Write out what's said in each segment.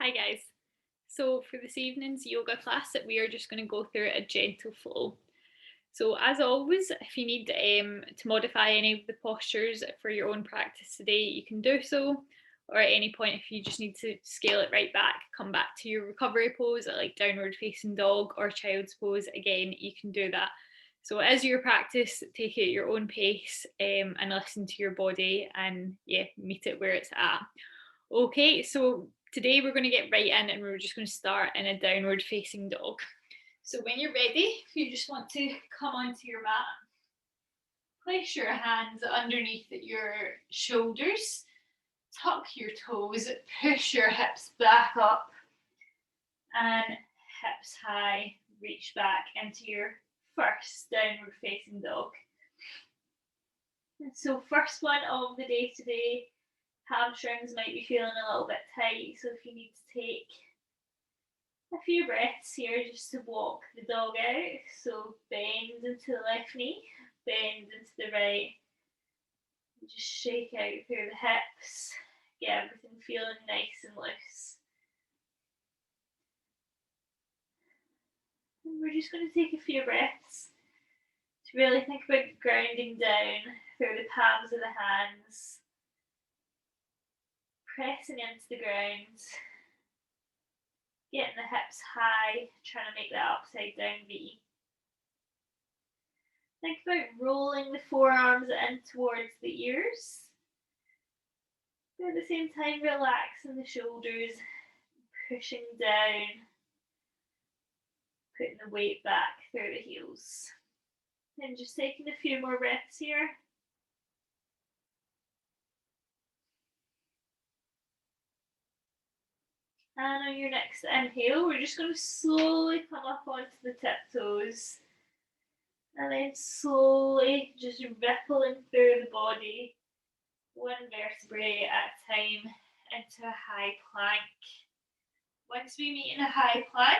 Hi guys. So for this evening's yoga class that we are just going to go through a gentle flow. So as always, if you need to modify any of the postures for your own practice today, you can do so. Or at any point, if you just need to scale it right back, come back to your recovery pose like downward facing dog or child's pose, again, you can do that. So as your practice, take it at your own pace and listen to your body and yeah, meet it where it's at. Okay, so today we're going to get right in and we're just going to start in a downward facing dog. So when you're ready, you just want to come onto your mat, place your hands underneath your shoulders, tuck your toes, push your hips back up and hips high, reach back into your first downward facing dog. So first one of the day today, hamstrings might be feeling a little bit tight, so if you need to take a few breaths here just to walk the dog out. So bend into the left knee, bend into the right, just shake out through the hips, get everything feeling nice and loose. And we're just going to take a few breaths to really think about grounding down through the palms of the hands, pressing into the ground, getting the hips high, trying to make that upside down V. Think about rolling the forearms in towards the ears. But at the same time, relaxing the shoulders, pushing down, putting the weight back through the heels. And just taking a few more breaths here. And on your next inhale, we're just going to slowly come up onto the tiptoes. And then slowly just rippling through the body, one vertebrae at a time, into a high plank. Once we meet in a high plank,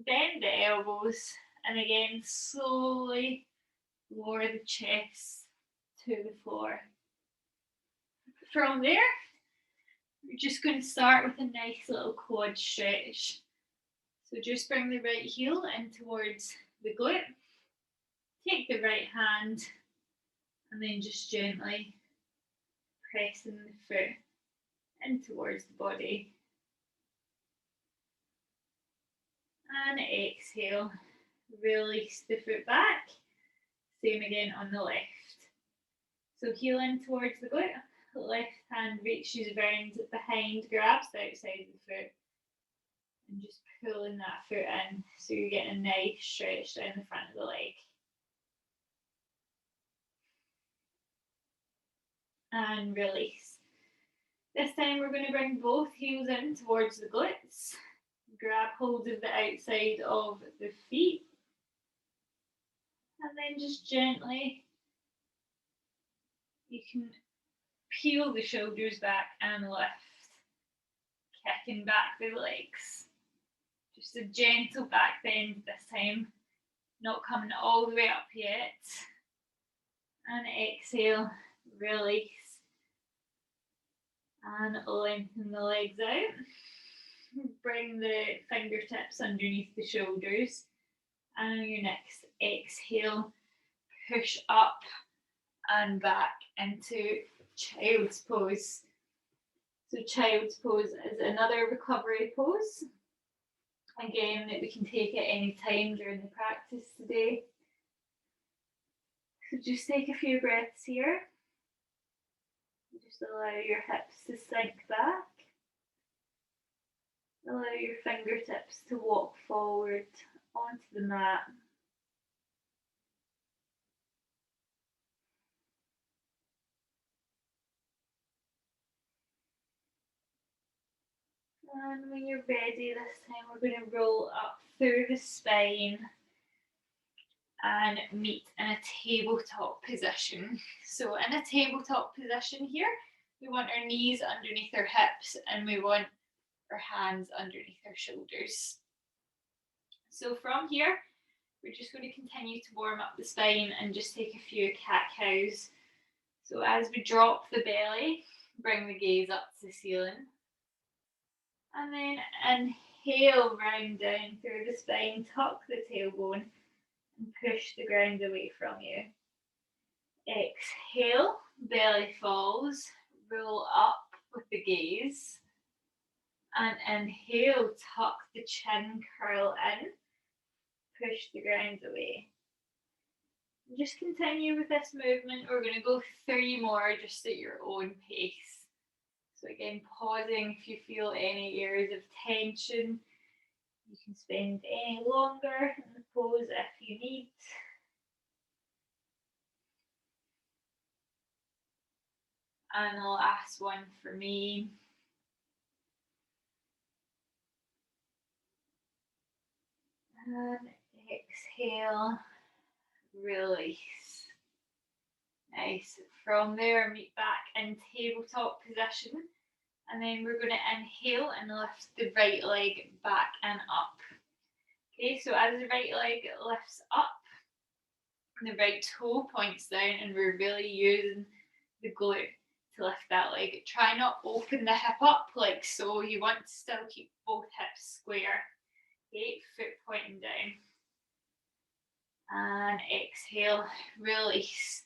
bend the elbows, and again, slowly lower the chest to the floor. From there, we're just going to start with a nice little quad stretch. So just bring the right heel in towards the glute. Take the right hand and then just gently pressing the foot in towards the body. And exhale, release the foot back. Same again on the left. So heel in towards the glute. Left hand reaches around behind, grabs the outside of the foot, and just pulling that foot in so you're getting a nice stretch down the front of the leg. And release. This time we're going to bring both heels in towards the glutes. Grab hold of the outside of the feet. And then just gently, you can peel the shoulders back and lift, kicking back the legs. Just a gentle back bend this time, not coming all the way up yet. And exhale, release. And lengthen the legs out. Bring the fingertips underneath the shoulders. And on your next exhale, push up and back into child's pose. So child's pose is another recovery pose. Again, that we can take at any time during the practice today. So just take a few breaths here. Just allow your hips to sink back. Allow your fingertips to walk forward onto the mat. And when you're ready this time, we're going to roll up through the spine and meet in a tabletop position. So in a tabletop position here, we want our knees underneath our hips and we want our hands underneath our shoulders. So from here, we're just going to continue to warm up the spine and just take a few cat-cows. So as we drop the belly, bring the gaze up to the ceiling. And then inhale, round down through the spine, tuck the tailbone and push the ground away from you. Exhale, belly falls, roll up with the gaze. And inhale, tuck the chin, curl in, push the ground away. And just continue with this movement. We're going to go 3 more just at your own pace. So again, pausing if you feel any areas of tension. You can spend any longer in the pose if you need. And the last one for me. And exhale, release. Nice. From there, meet back in tabletop position. And then we're going to inhale and lift the right leg back and up. Okay, so as the right leg lifts up, the right toe points down, and we're really using the glute to lift that leg. Try not open the hip up like so. You want to still keep both hips square. Okay, foot pointing down. And exhale, release.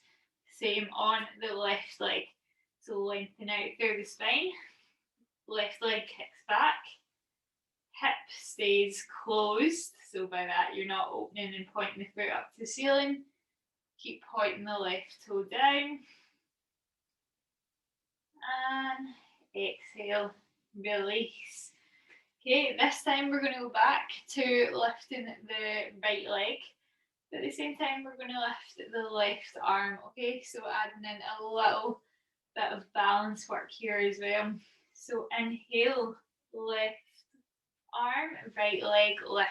Same on the left leg. So lengthen out through the spine. Left leg kicks back. Hip stays closed. So by that, you're not opening and pointing the foot up to the ceiling. Keep pointing the left toe down. And exhale, release. Okay, this time we're going to go back to lifting the right leg. At the same time, we're going to lift the left arm. Okay, so adding in a little bit of balance work here as well. So inhale, left arm, right leg, lift.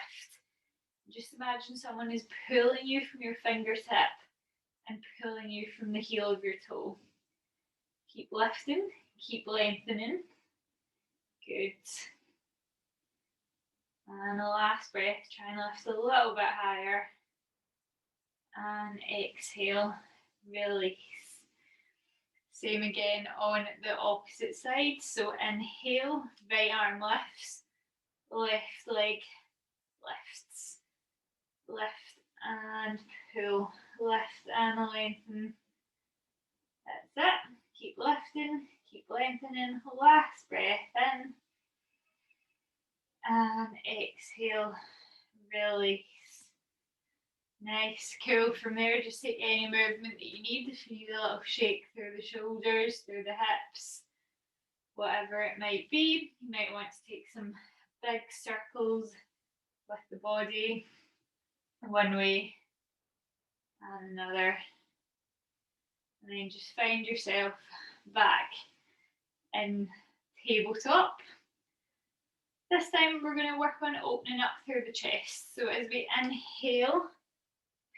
Just imagine someone is pulling you from your fingertip and pulling you from the heel of your toe. Keep lifting, keep lengthening. Good. And the last breath, try and lift a little bit higher. And exhale, release. Same again on the opposite side. So inhale, right arm lifts, left leg lifts, lift and pull, lift and lengthen. That's it. Keep lifting, keep lengthening. Last breath in. And exhale, release. Nice, cool. From there, just take any movement that you need. If you need a little shake through the shoulders, through the hips, whatever it might be. You might want to take some big circles with the body, one way and another. And then just find yourself back in tabletop. This time we're going to work on opening up through the chest. So as we inhale,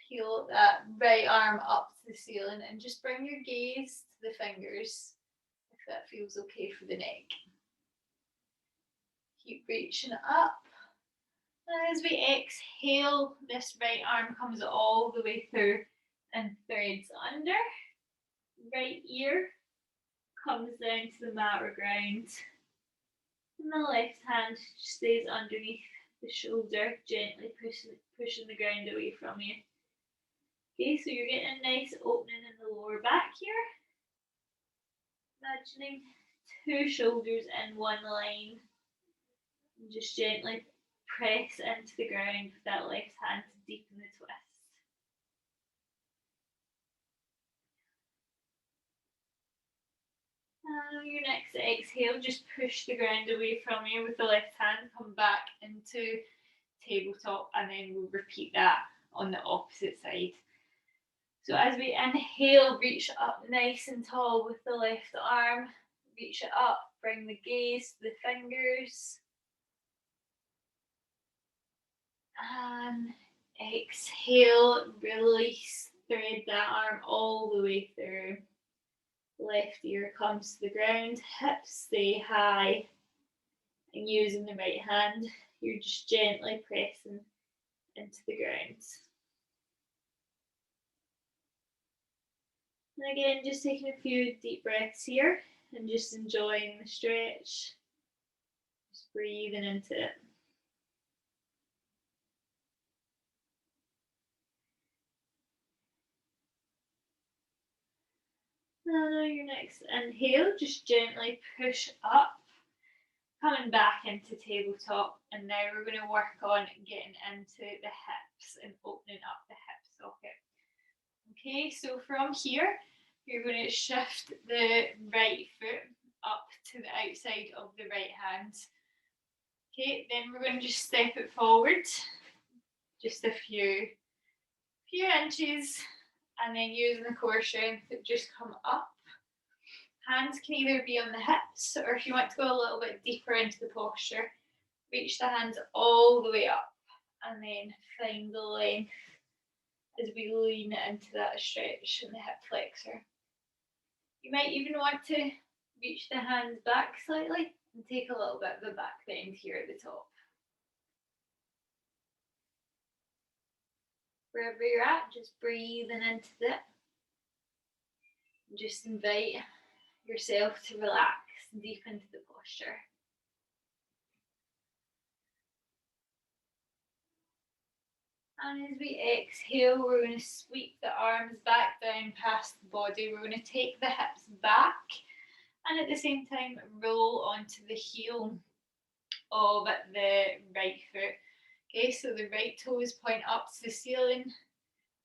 peel that right arm up to the ceiling and just bring your gaze to the fingers if that feels okay for the neck. Keep reaching up. And as we exhale, this right arm comes all the way through and threads under. Right ear comes down to the mat or ground. And the left hand stays underneath the shoulder, gently pushing the ground away from you. Okay, so you're getting a nice opening in the lower back here. Imagining 2 shoulders in one line. And just gently press into the ground with that left hand to deepen the twist. And on your next exhale, just push the ground away from you with the left hand. Come back into tabletop, and then we'll repeat that on the opposite side. So as we inhale, reach up nice and tall with the left arm. Reach it up, bring the gaze to the fingers. And exhale, release, thread that arm all the way through. Left ear comes to the ground, hips stay high. And using the right hand, you're just gently pressing into the ground. And again, just taking a few deep breaths here and just enjoying the stretch. Just breathing into it. And on your next inhale, just gently push up, coming back into tabletop. And now we're going to work on getting into the hips and opening up the hip socket. Okay, so from here, you're going to shift the right foot up to the outside of the right hand. Okay, then we're going to just step it forward, just a few inches, and then using the core strength, just come up. Hands can either be on the hips, or if you want to go a little bit deeper into the posture, reach the hands all the way up, and then find the length as we lean into that stretch in the hip flexor. You might even want to reach the hands back slightly and take a little bit of a back bend here at the top. Wherever you're at, just breathing into it. Just invite yourself to relax deep into the posture. And as we exhale, we're going to sweep the arms back down past the body. We're going to take the hips back and at the same time roll onto the heel of the right foot. Okay, so the right toes point up to the ceiling.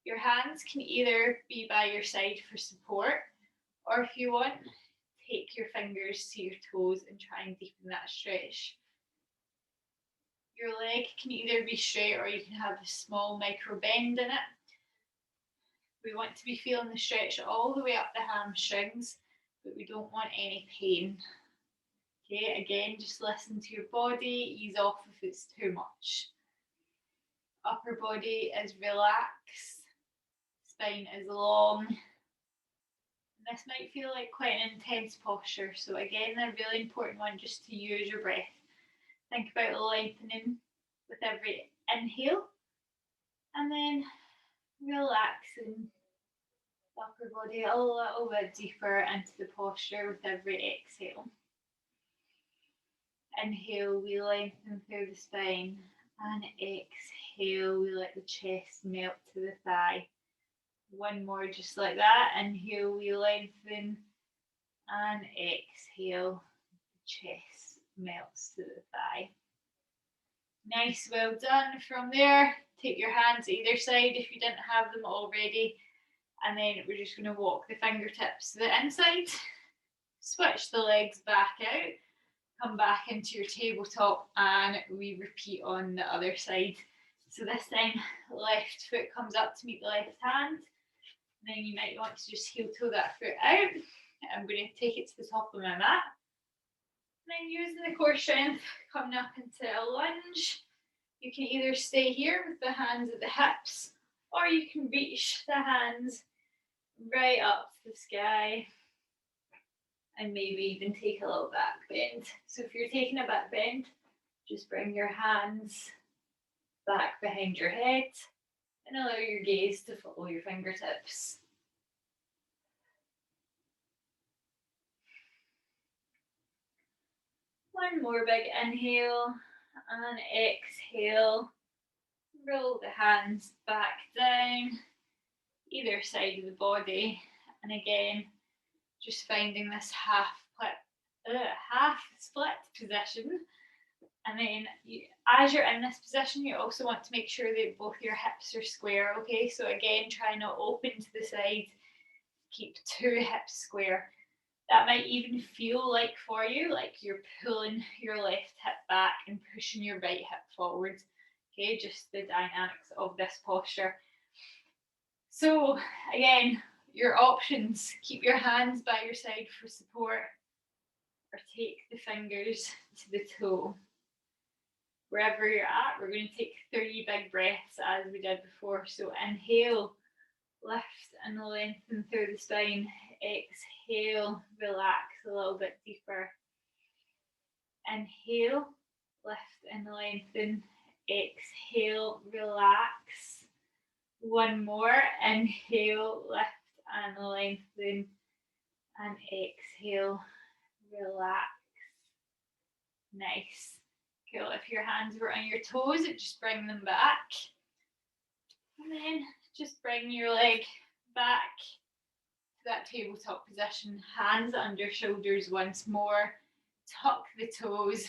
Your hands can either be by your side for support, or if you want, take your fingers to your toes and try and deepen that stretch. Your leg can either be straight or you can have a small micro bend in it. We want to be feeling the stretch all the way up the hamstrings, but we don't want any pain. Okay, again, just listen to your body, ease off if it's too much. Upper body is relaxed, spine is long. This might feel like quite an intense posture, so again, a really important one just to use your breath. Think about lengthening with every inhale, and then relaxing the upper body a little bit deeper into the posture with every exhale. Inhale, we lengthen through the spine, and exhale, we let the chest melt to the thigh. One more just like that. Inhale, we lengthen, and exhale, the chest melts to the thigh. Nice, well done. From there, take your hands either side if you didn't have them already, and then we're just going to walk the fingertips to the inside, switch the legs back out, come back into your tabletop, and we repeat on the other side. So this time, left foot comes up to meet the left hand, and then you might want to just heel toe that foot out. I'm going to take it to the top of my mat. And then using the core strength, coming up into a lunge. You can either stay here with the hands at the hips, or you can reach the hands right up to the sky and maybe even take a little back bend. So if you're taking a back bend, just bring your hands back behind your head and allow your gaze to follow your fingertips. One more big inhale and exhale. Roll the hands back down, either side of the body. And again, just finding this half split position. And then as you're in this position, you also want to make sure that both your hips are square, okay? So again, try not open to the side, keep two hips square. That might even feel like for you, like you're pulling your left hip back and pushing your right hip forward. Okay, just the dynamics of this posture. So again, your options, keep your hands by your side for support, or take the fingers to the toe. Wherever you're at, we're going to take 3 big breaths as we did before. So inhale, lift and lengthen through the spine. Exhale, relax a little bit deeper. Inhale, lift and lengthen. Exhale, relax. One more. Inhale, lift and lengthen. And exhale, relax. Nice. Cool. If your hands were on your toes, just bring them back. And then just bring your leg back to that tabletop position. Hands under shoulders once more. Tuck the toes.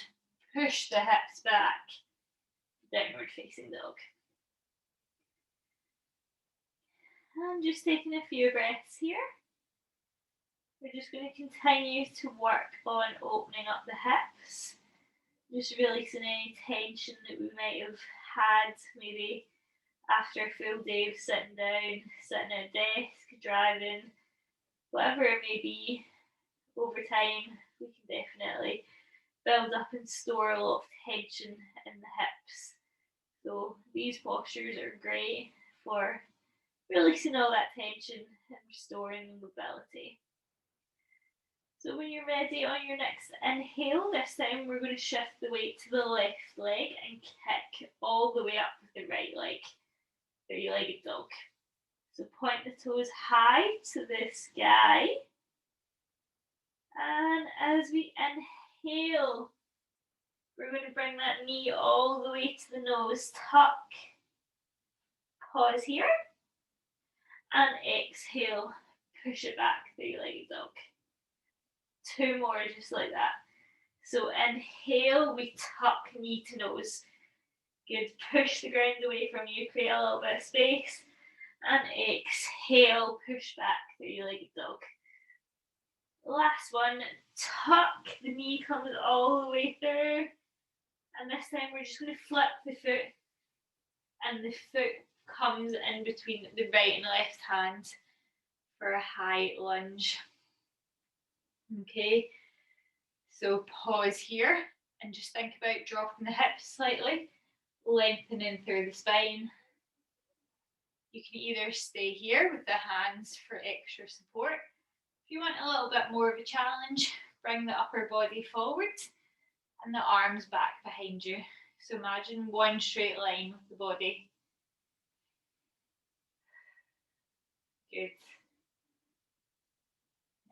Push the hips back. Downward facing dog. And just taking a few breaths here. We're just going to continue to work on opening up the hips. Just releasing any tension that we might have had maybe after a full day of sitting down, sitting at a desk, driving, whatever it may be. Over time, we can definitely build up and store a lot of tension in the hips. So these postures are great for releasing all that tension and restoring mobility. So when you're ready on your next inhale, this time we're going to shift the weight to the left leg and kick all the way up with the right leg. Three-legged dog. So point the toes high to the sky. And as we inhale, we're going to bring that knee all the way to the nose. Tuck. Pause here. And exhale. Push it back. Three-legged dog. Two more just like that. So inhale, we tuck knee to nose. Good. Push the ground away from you. Create a little bit of space. And exhale. Push back. Three-legged dog. Last one. Tuck. The knee comes all the way through. And this time we're just going to flip the foot. And the foot comes in between the right and left hand for a high lunge. Okay, so pause here and just think about dropping the hips slightly, lengthening through the spine. You can either stay here with the hands for extra support. If you want a little bit more of a challenge, bring the upper body forward and the arms back behind you. So imagine one straight line with the body. Good.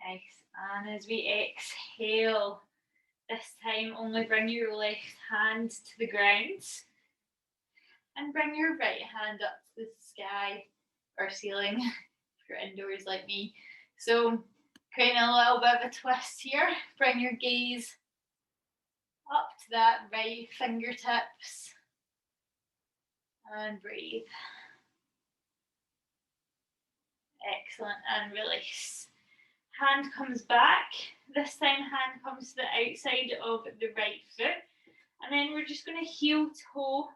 Nice. And as we exhale, this time only bring your left hand to the ground and bring your right hand up to the sky or ceiling if you're indoors like me. So creating a little bit of a twist here. Bring your gaze up to that right fingertips and breathe. Excellent. And release. Hand comes back. This time hand comes to the outside of the right foot. And then we're just going to heel toe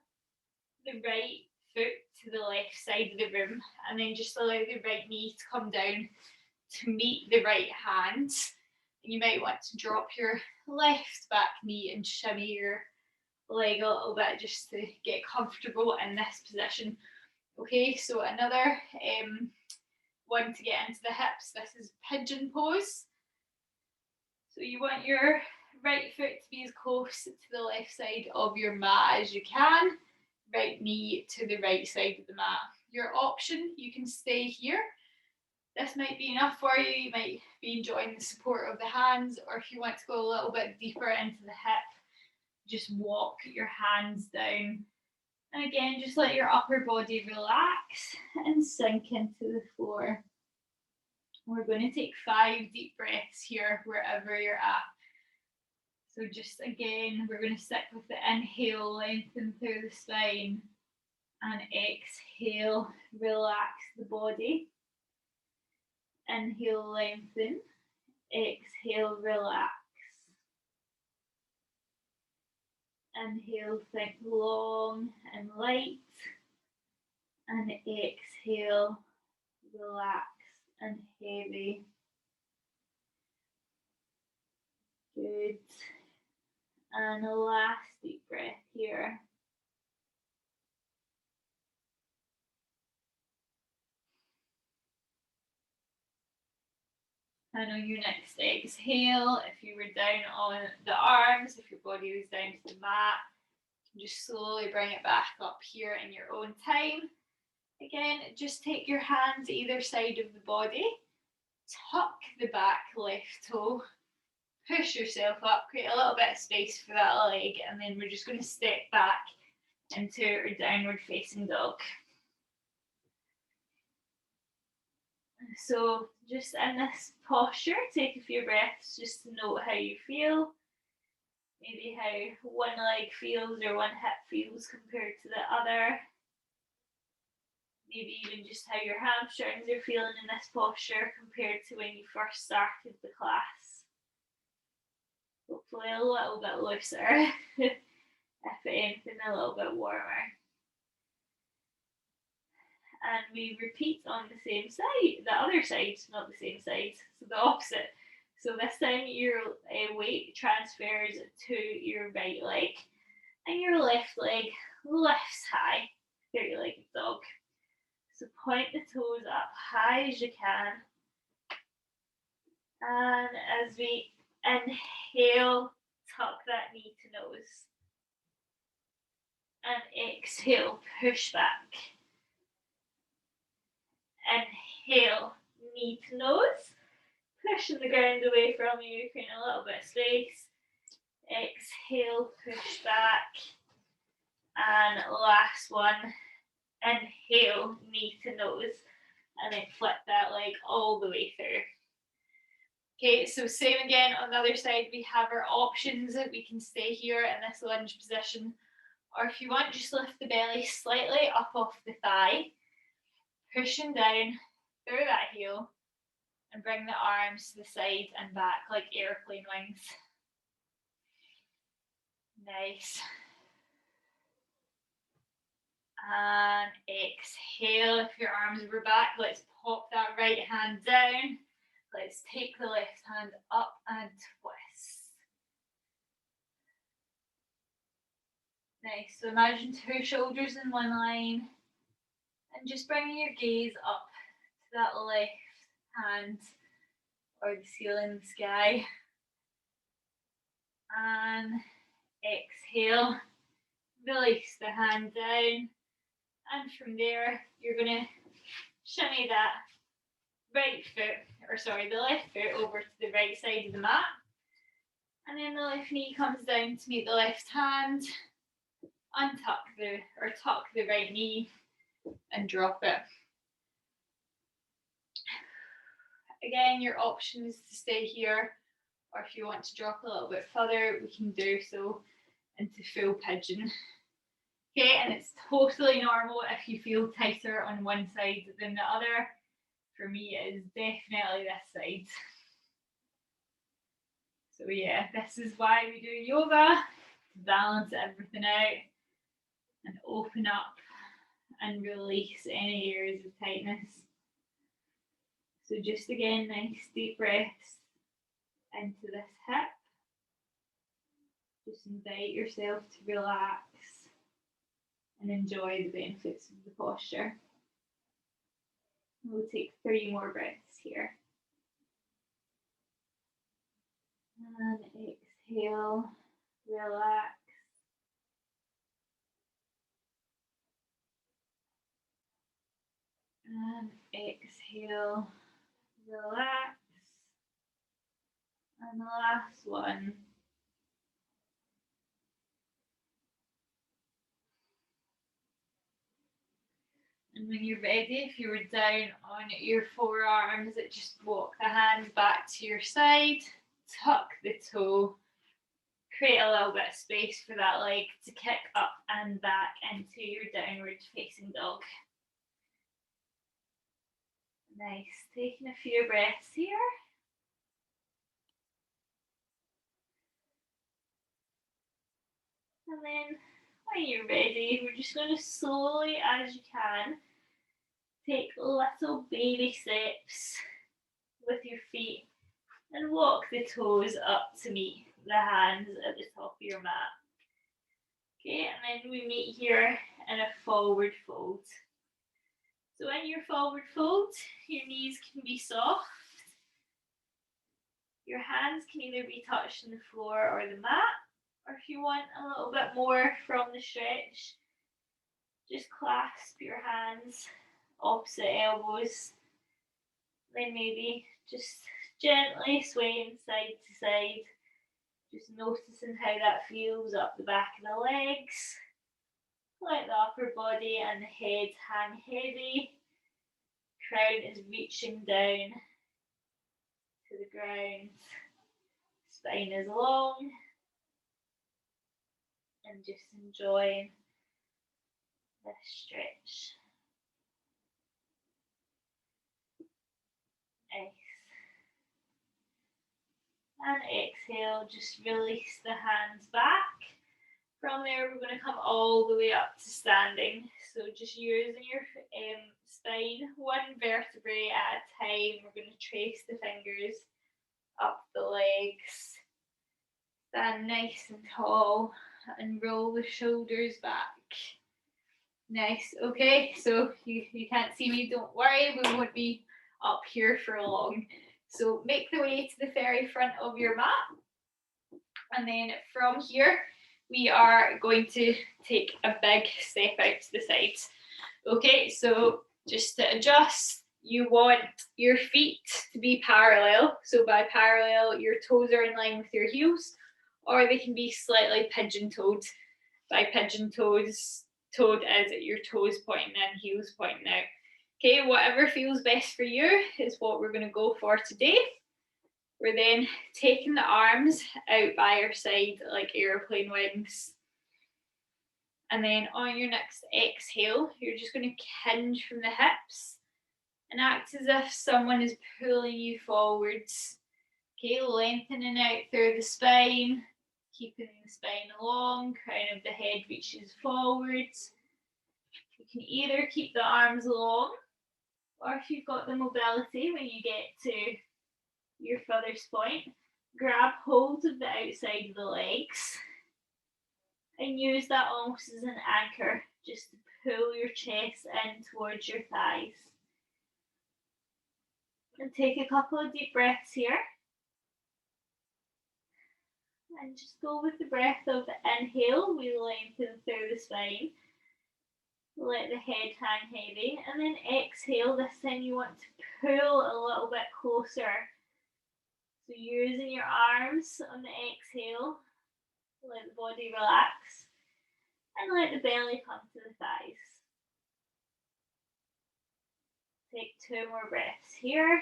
the right foot to the left side of the room. And then just allow the right knee to come down to meet the right hand. And you might want to drop your left back knee and shimmy your leg a little bit just to get comfortable in this position. Okay, so another one to get into the hips. This is pigeon pose. So you want your right foot to be as close to the left side of your mat as you can. Right knee to the right side of the mat. Your option, you can stay here. This might be enough for you. You might be enjoying the support of the hands, or if you want to go a little bit deeper into the hip, just walk your hands down. And again, just let your upper body relax and sink into the floor. We're going to take 5 deep breaths here, wherever you're at. So just again, we're going to stick with the inhale, lengthen through the spine, and exhale, relax the body. Inhale, lengthen. Exhale, relax. Inhale, think long and light. And exhale, relax and heavy. Good. And a last deep breath here. And on your next exhale, if you were down on the arms, if your body was down to the mat, just slowly bring it back up here in your own time. Again, just take your hands either side of the body, tuck the back left toe, push yourself up, create a little bit of space for that leg, and then we're just going to step back into our downward facing dog. So just in this posture, take a few breaths just to note how you feel. Maybe how one leg feels or one hip feels compared to the other. Maybe even just how your hamstrings are feeling in this posture compared to when you first started the class. Hopefully a little bit looser, if anything a little bit warmer. And we repeat on the same side, the other side, not the same side, so the opposite. So this time your weight transfers to your right leg, and your left leg lifts high, three-legged dog. So point the toes up high as you can. And as we inhale, tuck that knee to nose. And exhale, push back. Inhale, knee to nose. Pushing the ground away from you, creating a little bit of space. Exhale, push back. And last one, inhale, knee to nose. And then flip that leg all the way through. Okay, so same again on the other side, we have our options. We can stay here in this lunge position, or if you want, just lift the belly slightly up off the thigh, pushing down through that heel, and bring the arms to the side and back like airplane wings. Nice. And exhale, if your arms were back, let's pop that right hand down. Let's take the left hand up and twist. Nice, so imagine two shoulders in one line, and just bringing your gaze up to that left hand or the ceiling in the sky. And exhale, release the hand down, and from there you're going to shimmy that the left foot over to the right side of the mat, and then the left knee comes down to meet the left hand. Tuck the right knee and drop it. Again, your option is to stay here, or if you want to drop a little bit further, we can do so into full pigeon. Okay, and it's totally normal if you feel tighter on one side than the other. For me, it is definitely this side. So yeah, this is why we do yoga, to balance everything out and open up and release any areas of tightness. So just again, nice deep breaths into this hip. Just invite yourself to relax and enjoy the benefits of the posture. We'll take 3 more breaths here. And exhale, relax. And exhale, relax. And the last one. And when you're ready, if you were down on your forearms, just walk the hands back to your side, tuck the toe, create a little bit of space for that leg to kick up and back into your downward facing dog. Nice, taking a few breaths here. And then when you're ready, we're just going to slowly, as you can, take little baby steps with your feet and walk the toes up to meet the hands at the top of your mat. Okay, and then we meet here in a forward fold. So in your forward fold, your knees can be soft. Your hands can either be touched on the floor or the mat, or if you want a little bit more from the stretch, just clasp your hands opposite elbows. Then maybe just gently swaying side to side Just noticing how that feels up the back of the legs. Let the upper body and the head hang heavy. Crown is reaching down to the ground. Spine is long. And just enjoying this stretch. Nice. And exhale, just release the hands back. From there, we're going to come all the way up to standing. So just using your spine, one vertebrae at a time. We're going to trace the fingers up the legs. Stand nice and tall and roll the shoulders back. Nice. Okay, so you can't see me, don't worry, we won't be up here for long. So make the way to the very front of your mat. And then from here, we are going to take a big step out to the sides. Okay, so just to adjust, you want your feet to be parallel. So by parallel, your toes are in line with your heels, or they can be slightly pigeon-toed. By pigeon-toed is your toes pointing in, heels pointing out. Okay, whatever feels best for you is what we're going to go for today. We're then taking the arms out by your side like airplane wings. And then on your next exhale, you're just going to hinge from the hips and act as if someone is pulling you forwards. Okay, lengthening out through the spine, keeping the spine long, crown of the head reaches forwards. You can either keep the arms long, or if you've got the mobility when you get to your furthest point, grab hold of the outside of the legs and use that almost as an anchor, just to pull your chest in towards your thighs. And take a couple of deep breaths here. And just go with the breath of inhale, we lengthen through the spine. Let the head hang heavy. And then exhale, this time you want to pull a little bit closer. So using your arms on the exhale, let the body relax. And let the belly come to the thighs. Take 2 more breaths here.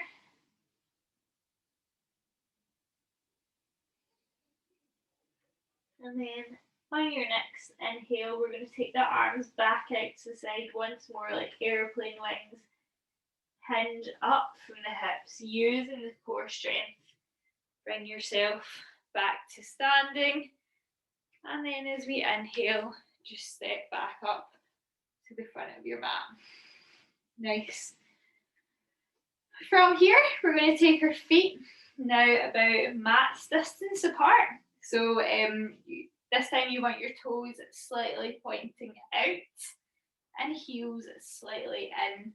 And then on your next inhale, we're going to take the arms back out to the side once more, like airplane wings. Hinge up from the hips, using the core strength. Bring yourself back to standing. And then as we inhale, just step back up to the front of your mat. Nice. From here, we're going to take our feet now about mat's distance apart. So this time you want your toes slightly pointing out and heels slightly in.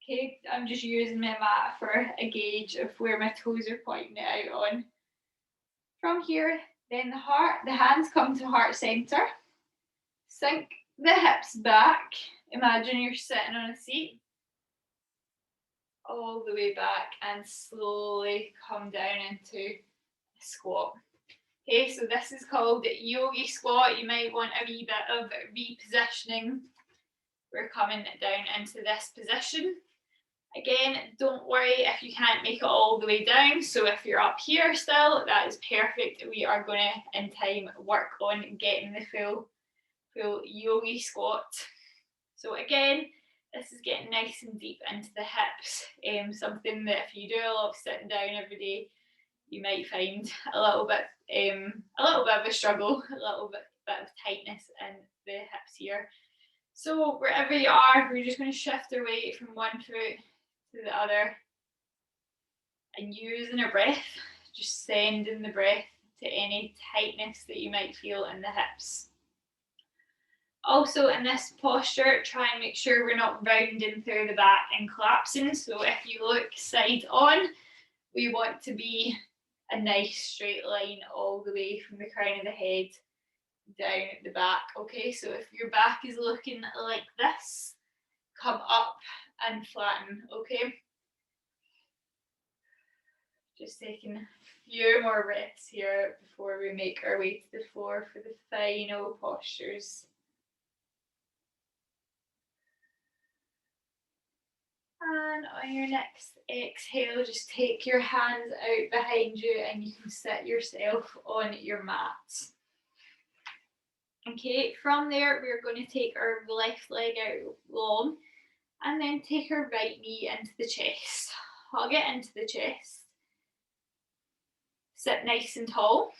Okay, I'm just using my mat for a gauge of where my toes are pointing out on. From here, then the hands come to heart center. Sink the hips back. Imagine you're sitting on a seat. All the way back and slowly come down into a squat. Okay, so this is called yogi squat. You might want a wee bit of repositioning. We're coming down into this position. Again, don't worry if you can't make it all the way down. So if you're up here still, that is perfect. We are going to, in time, work on getting the full yogi squat. So again, this is getting nice and deep into the hips. Something that if you do a lot of sitting down every day, you might find a little bit of a struggle, a little bit of tightness in the hips here. So wherever you are, we're just going to shift our weight from one foot to the other and using our breath, just sending the breath to any tightness that you might feel in the hips. Also in this posture, try and make sure we're not rounding through the back and collapsing. So if you look side on, we want to be a nice straight line all the way from the crown of the head down at the back. Okay, so if your back is looking like this, come up and flatten. Okay, just taking a few more breaths here before we make our way to the floor for the final postures. And on your next exhale, just take your hands out behind you and you can sit yourself on your mat. Okay, from there we're going to take our left leg out long and then take our right knee into the chest. Hug it into the chest. Sit nice and tall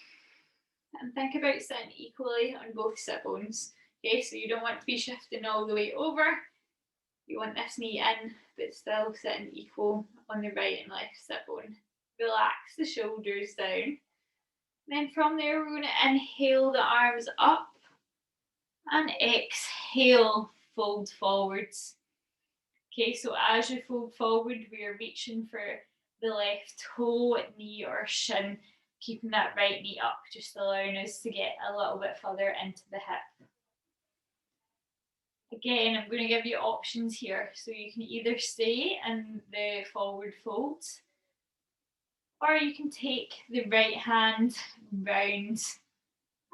and think about sitting equally on both sit bones. Okay, so you don't want to be shifting all the way over. You want this knee in, but still sitting equal on the right and left sit bone. Relax the shoulders down. Then from there, we're going to inhale the arms up and exhale, fold forwards. Okay, so as you fold forward, we are reaching for the left toe, knee, or shin, keeping that right knee up, just allowing us to get a little bit further into the hip. Again, I'm going to give you options here. So you can either stay in the forward fold, or you can take the right hand round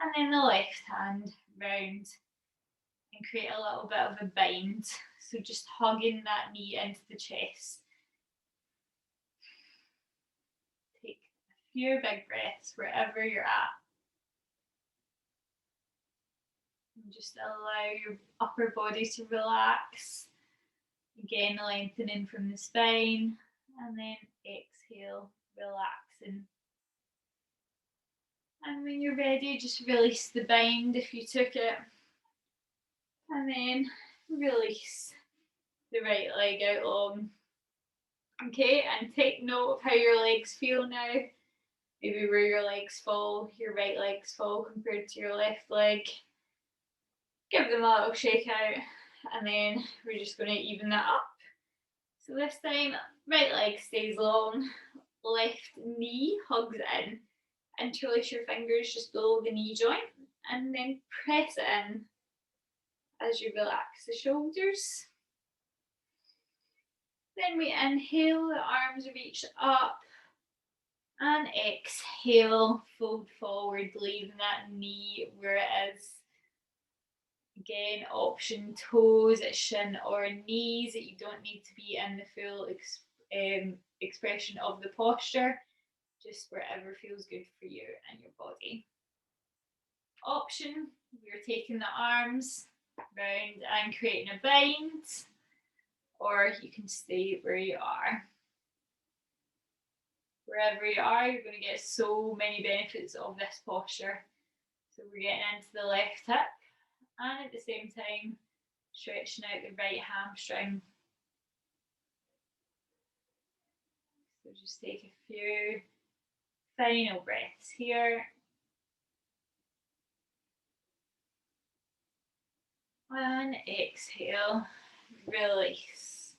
and then the left hand round and create a little bit of a bind. So just hugging that knee into the chest. Take a few big breaths wherever you're at. And just allow your upper body to relax. Again, lengthening from the spine, and then exhale, relaxing. And when you're ready, just release the bind if you took it, and then release the right leg out long. Okay, and take note of how your legs feel now. Maybe where your legs fall, your right legs fall compared to your left leg. Give them a little shake out, and then we're just going to even that up. So this time, right leg stays long, left knee hugs in. Interlace your fingers just below the knee joint and then press it in as you relax the shoulders. Then we inhale, the arms reach up, and exhale, fold forward, leaving that knee where it is. Again, option toes, shin or knees. You don't need to be in the full expression of the posture, just wherever feels good for you and your body. Option, we're taking the arms round and creating a bind, or you can stay where you are. Wherever you are, you're going to get so many benefits of this posture. So we're getting into the left hip, and at the same time, stretching out the right hamstring. So just take a few final breaths here. And exhale, release.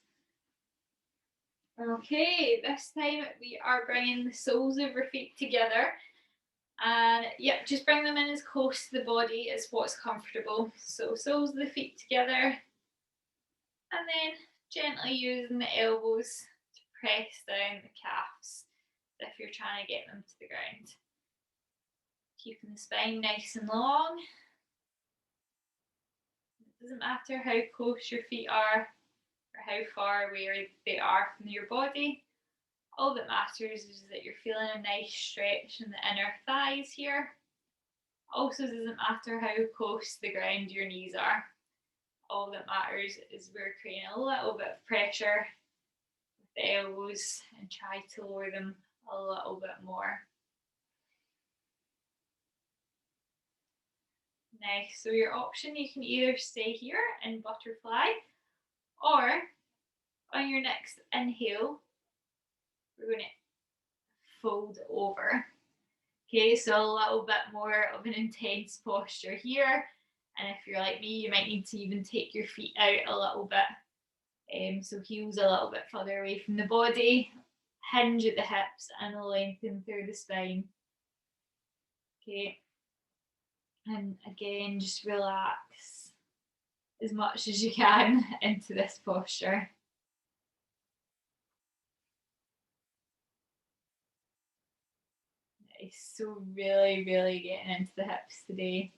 Okay, this time we are bringing the soles of your feet together. And yep, just bring them in as close to the body as what's comfortable. So soles of the feet together. And then gently using the elbows to press down the calves if you're trying to get them to the ground. Keeping the spine nice and long. It doesn't matter how close your feet are or how far away they are from your body. All that matters is that you're feeling a nice stretch in the inner thighs here. Also doesn't matter how close to the ground your knees are. All that matters is we're creating a little bit of pressure with the elbows and try to lower them a little bit more. Nice. So your option, you can either stay here in butterfly, or on your next inhale, we're going to fold over. Okay, so a little bit more of an intense posture here. And if you're like me, you might need to even take your feet out a little bit. So heels a little bit further away from the body, hinge at the hips and lengthen through the spine. Okay, and again, just relax as much as you can into this posture. Nice. So really, really getting into the hips today.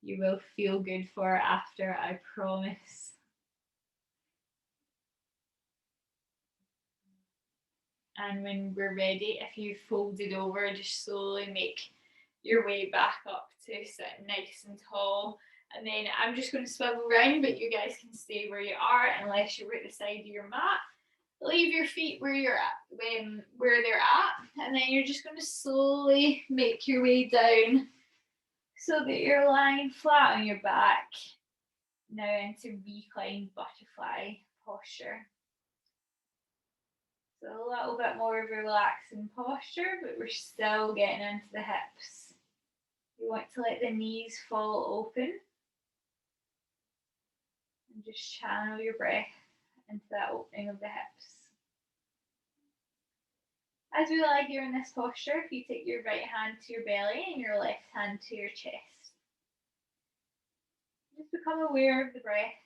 You will feel good for it after, I promise. And when we're ready, if you fold it over, just slowly make your way back up to sit nice and tall. And then I'm just going to swivel around, but you guys can stay where you are unless you're at the side of your mat. Leave your feet where you're at, where they're at, and then you're just going to slowly make your way down so that you're lying flat on your back. Now into reclined butterfly posture. So a little bit more of a relaxing posture, but we're still getting into the hips. You want to let the knees fall open and just channel your breath into that opening of the hips. As we lie here in this posture, if you take your right hand to your belly and your left hand to your chest, just become aware of the breath.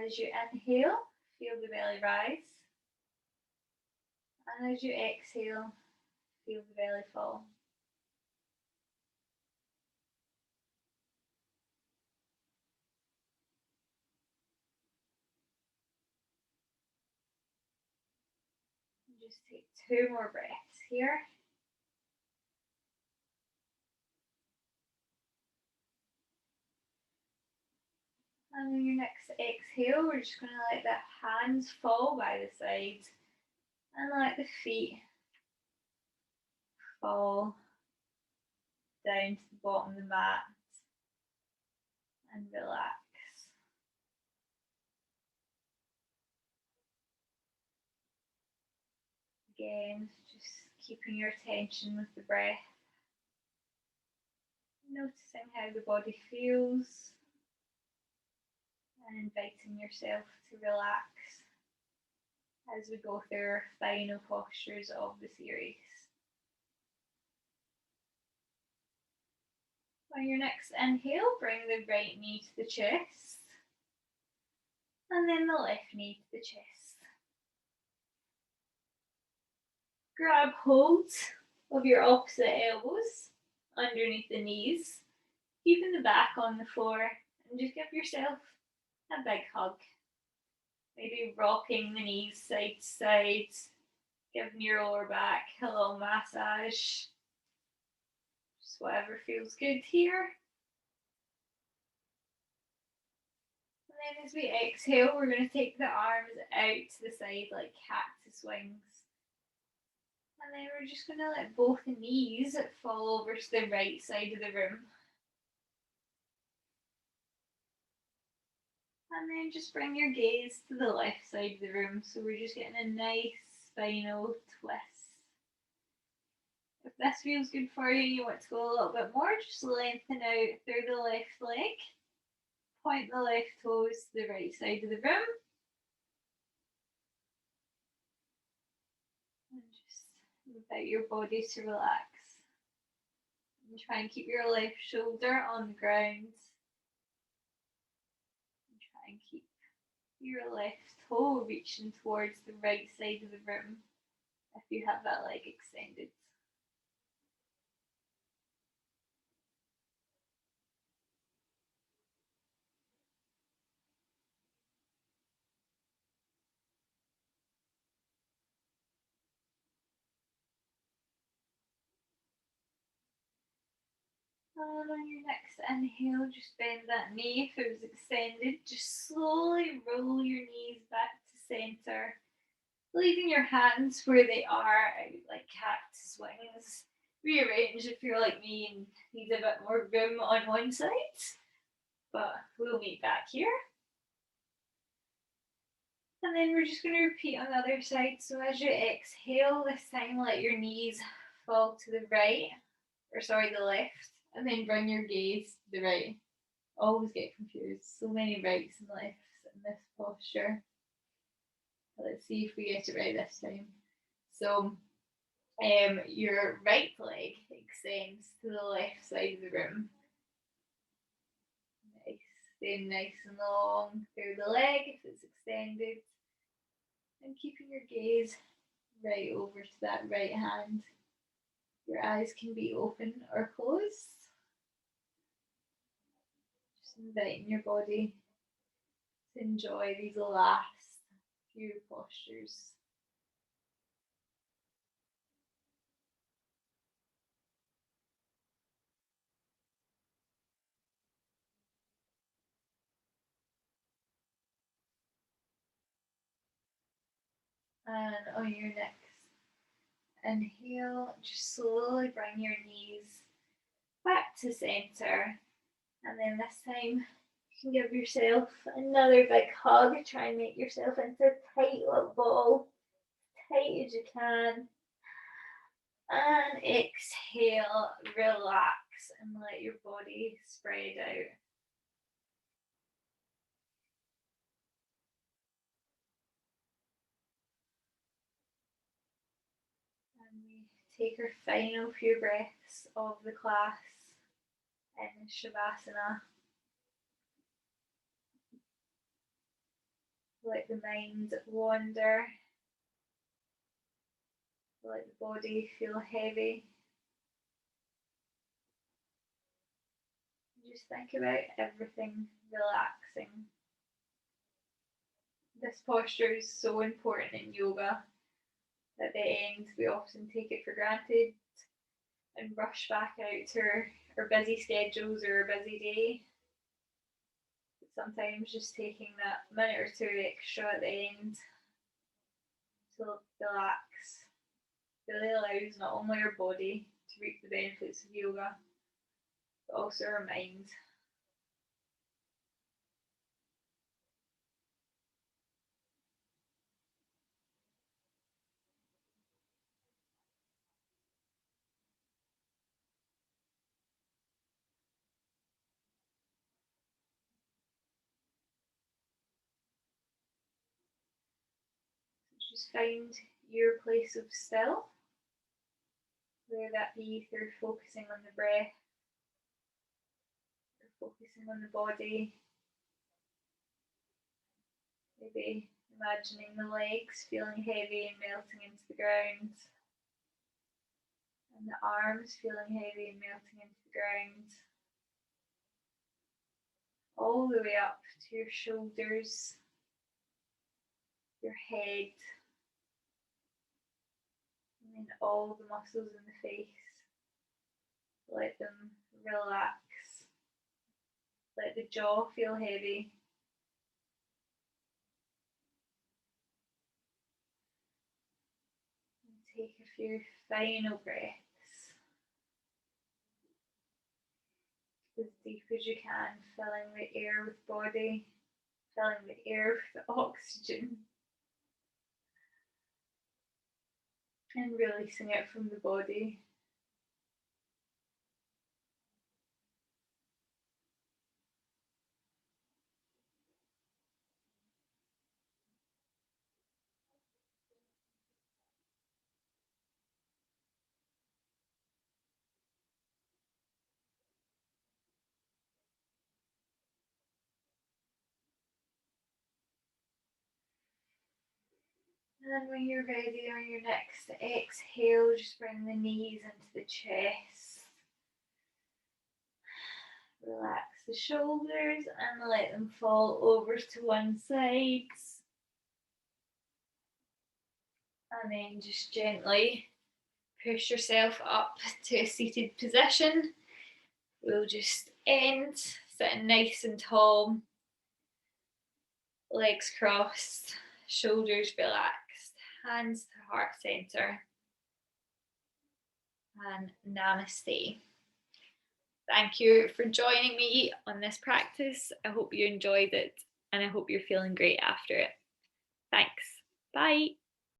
As you inhale, feel the belly rise. And as you exhale, feel the belly fall. And just take 2 more breaths here. And on your next exhale, we're just going to let the hands fall by the sides and let the feet fall down to the bottom of the mat and relax. Again, just keeping your attention with the breath, noticing how the body feels and inviting yourself to relax as we go through our final postures of the series. On your next inhale, bring the right knee to the chest and then the left knee to the chest. Grab hold of your opposite elbows underneath the knees, keeping the back on the floor, and just give yourself a big hug. Maybe rocking the knees side to side, giving your lower back a little massage. Just whatever feels good here. And then as we exhale, we're going to take the arms out to the side like cactus wings. And then we're just going to let both knees fall over to the right side of the room. And then just bring your gaze to the left side of the room. So we're just getting a nice spinal twist. If this feels good for you, you want to go a little bit more, just lengthen out through the left leg. Point the left toes to the right side of the room. And just invite your body to relax. And try and keep your left shoulder on the ground. And try and keep your left toe reaching towards the right side of the room if you have that leg extended. And on your next inhale, just bend that knee if it was extended. Just slowly roll your knees back to center, leaving your hands where they are, out like cactus wings. Rearrange if you're like me and need a bit more room on one side, but we'll meet back here. And then we're just going to repeat on the other side. So as you exhale, this time let your knees fall to the right, or sorry, the left, and then bring your gaze to the right. Always get confused. So many rights and lefts in this posture. Let's see if we get it right this time. So your right leg extends to the left side of the room. Nice. Staying nice and long through the leg if it's extended. And keeping your gaze right over to that right hand. Your eyes can be open or closed. Just inviting your body to enjoy these last few postures. And on your next inhale, just slowly bring your knees back to center. And then this time, you can give yourself another big hug. Try and make yourself into a tight little ball, tight as you can. And exhale, relax, and let your body spread out. And we take our final few breaths of the class in Shavasana. Let the mind wander. Let the body feel heavy. Just think about everything relaxing. This posture is so important in yoga. At the end, we often take it for granted and rush back out to our busy schedules or our busy day. But sometimes just taking that minute or two extra at the end to relax really allows not only our body to reap the benefits of yoga, but also our mind. Just find your place of still, whether that be through focusing on the breath or focusing on the body. Maybe imagining the legs feeling heavy and melting into the ground, and the arms feeling heavy and melting into the ground, all the way up to your shoulders, your head, and then all the muscles in the face. Let them relax. Let the jaw feel heavy. And take a few final breaths. As deep as you can, filling the air with body, filling the air with oxygen, and releasing it from the body. And when you're ready on your next exhale, just bring the knees into the chest. Relax the shoulders and let them fall over to one side. And then just gently push yourself up to a seated position. We'll just end sitting nice and tall, legs crossed, shoulders relaxed, hands to heart center, and namaste. Thank you for joining me on this practice. I hope you enjoyed it and I hope you're feeling great after it. Thanks. Bye.